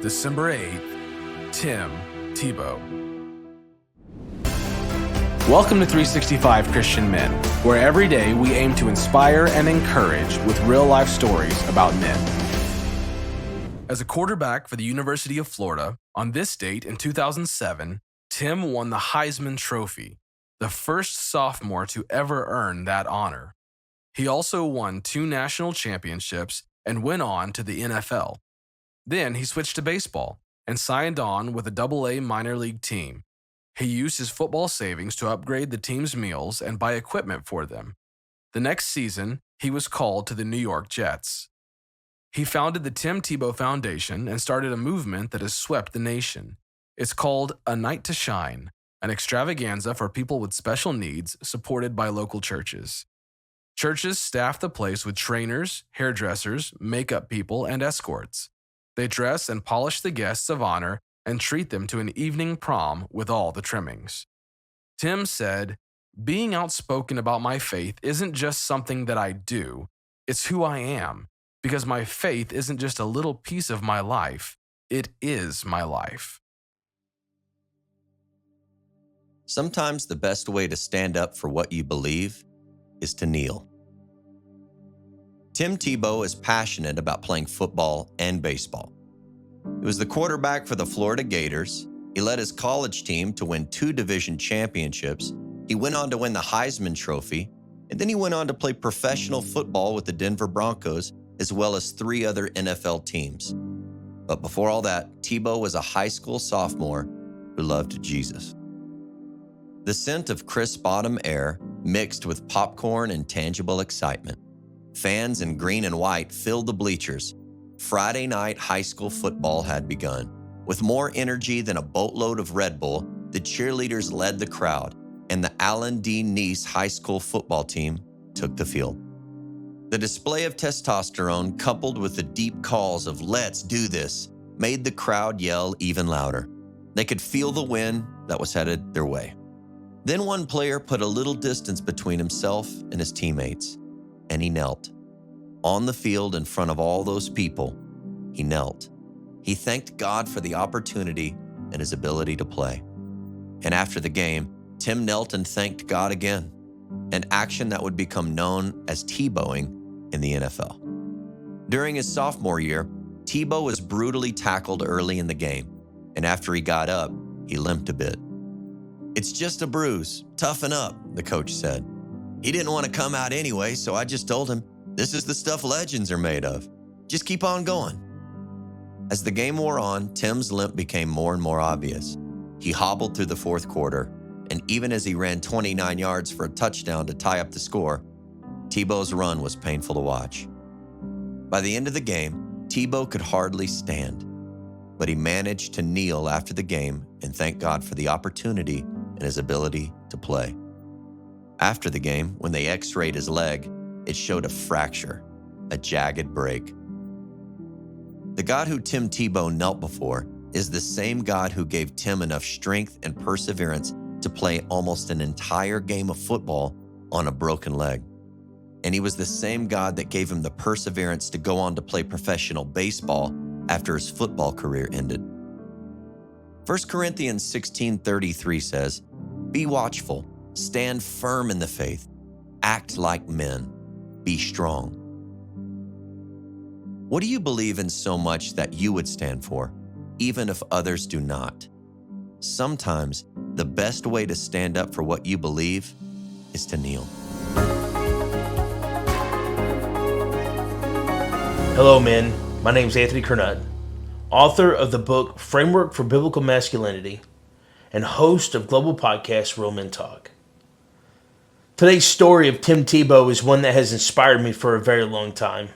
December 8th, Tim Tebow. Welcome to 365 Christian Men, where every day we aim to inspire and encourage with real-life stories about men. As a quarterback for the University of Florida, on this date in 2007, Tim won the Heisman Trophy, the first sophomore to ever earn that honor. He also won 2 national championships and went on to the NFL. Then he switched to baseball and signed on with a Double-A minor league team. He used his football savings to upgrade the team's meals and buy equipment for them. The next season, he was called to the New York Jets. He founded the Tim Tebow Foundation and started a movement that has swept the nation. It's called A Night to Shine, an extravaganza for people with special needs supported by local churches. Churches staff the place with trainers, hairdressers, makeup people, and escorts. They dress and polish the guests of honor and treat them to an evening prom with all the trimmings. Tim said, "Being outspoken about my faith isn't just something that I do, it's who I am, because my faith isn't just a little piece of my life, it is my life." Sometimes the best way to stand up for what you believe is to kneel. Tim Tebow is passionate about playing football and baseball. He was the quarterback for the Florida Gators. He led his college team to win 2 division championships. He went on to win the Heisman Trophy, and then he went on to play professional football with the Denver Broncos, as well as 3 other NFL teams. But before all that, Tebow was a high school sophomore who loved Jesus. The scent of crisp autumn air mixed with popcorn and tangible excitement. Fans in green and white filled the bleachers. Friday night high school football had begun. With more energy than a boatload of Red Bull, the cheerleaders led the crowd, and the Allen D. Nease High School football team took the field. The display of testosterone, coupled with the deep calls of "let's do this," made the crowd yell even louder. They could feel the wind that was headed their way. Then one player put a little distance between himself and his teammates, and he knelt. On the field in front of all those people, he knelt. He thanked God for the opportunity and his ability to play. And after the game, Tim knelt and thanked God again, an action that would become known as Tebowing in the NFL. During his sophomore year, Tebow was brutally tackled early in the game, and after he got up, he limped a bit. "It's just a bruise. Toughen up," the coach said. "He didn't want to come out anyway, so I just told him, this is the stuff legends are made of. Just keep on going." As the game wore on, Tim's limp became more and more obvious. He hobbled through the 4th quarter, and even as he ran 29 yards for a touchdown to tie up the score, Tebow's run was painful to watch. By the end of the game, Tebow could hardly stand, but he managed to kneel after the game and thank God for the opportunity and his ability to play. After the game, when they x-rayed his leg, it showed a fracture, a jagged break. The God who Tim Tebow knelt before is the same God who gave Tim enough strength and perseverance to play almost an entire game of football on a broken leg. And he was the same God that gave him the perseverance to go on to play professional baseball after his football career ended. 1 Corinthians 16:33 says, "Be watchful, stand firm in the faith, act like men, be strong." What do you believe in so much that you would stand for, even if others do not? Sometimes the best way to stand up for what you believe is to kneel. Hello, men. My name is Anthony Kernut, author of the book Framework for Biblical Masculinity and host of global podcast Real Men Talk. Today's story of Tim Tebow is one that has inspired me for a very long time.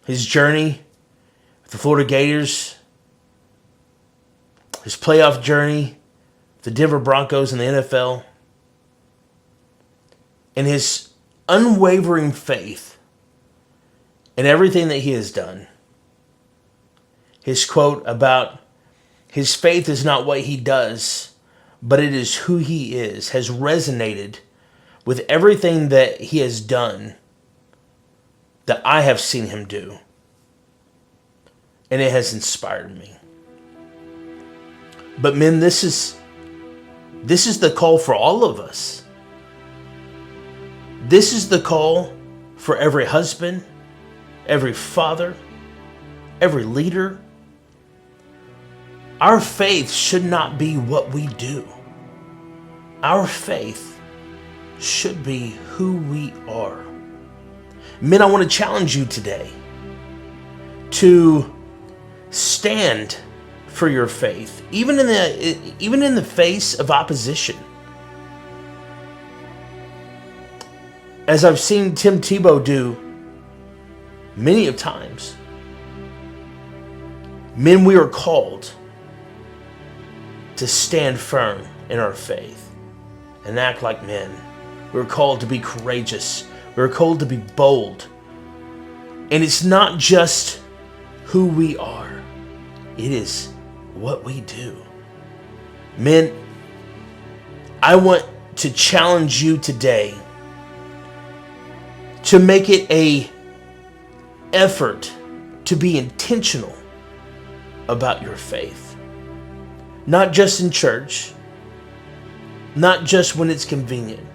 His journey with the Florida Gators, his playoff journey, the Denver Broncos and the NFL, and his unwavering faith in everything that he has done. His quote about his faith is not what he does, but it is who he is, has resonated with everything that he has done that I have seen him do. and it has inspired me. But men, this is the call for all of us. This is the call for every husband, every father, every leader. Our faith should not be what we do. Our faith should be who we are. Men, I want to challenge you today to stand for your faith, even in the face of opposition. As I've seen Tim Tebow do many of times, men, we are called to stand firm in our faith and act like men. We're called to be courageous. We're called to be bold. And it's not just who we are, it is what we do. Men, I want to challenge you today to make it an effort to be intentional about your faith. Not just in church, not just when it's convenient,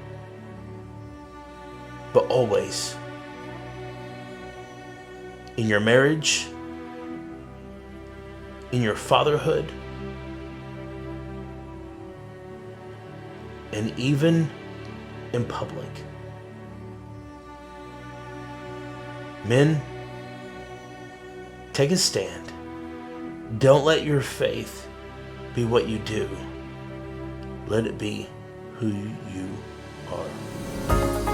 but always. In your marriage, in your fatherhood, and even in public. Men, take a stand. Don't let your faith be what you do. Let it be who you are.